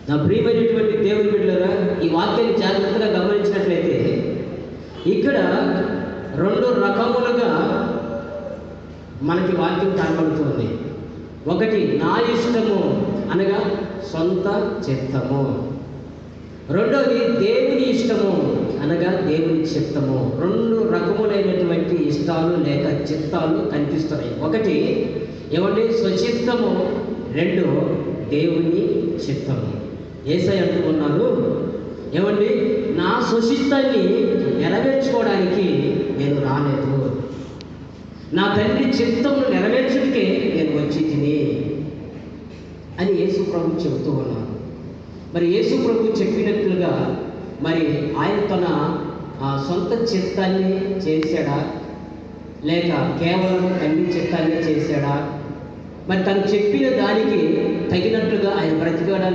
నా ప్రియమైనటువంటి దేవుని బిడ్డలారా, ఈ వాక్యాన్ని జాగ్రత్తగా గమనించినట్లయితే ఇక్కడ రెండు రకములుగా మనకి వాక్యం కనబడుతుంది. ఒకటి నా ఇష్టము అనగా సొంత చిత్తము, రెండోది దేవుని ఇష్టము అనగా దేవుని చిత్తము. రెండు రకములైనటువంటి ఇష్టాలు లేక చిత్తాలు కనిపిస్తున్నాయి. ఒకటి ఏమంటే స్వచిత్తము, రెండు దేవుని చిత్తము. యేసయ్య అంటూ ఉన్నారు, ఏమండి, నా స్వచిత్తాన్ని నెరవేర్చుకోవడానికి నేను రాలేదు, నా తండ్రి చిత్తమును నెరవేర్చుడికే నేను వచ్చి తిని అని యేసు ప్రభు చెబుతూ ఉన్నారు. మరి యేసు ప్రభు చెప్పినట్లుగా మరి ఆయన తన సొంత చిత్తాన్ని చేశాడా లేక కేవలం తండ్రి చిత్తాన్ని చేశాడా? మరి తను చెప్పిన దానికి తగినట్లుగా ఆయన బ్రతికాడా?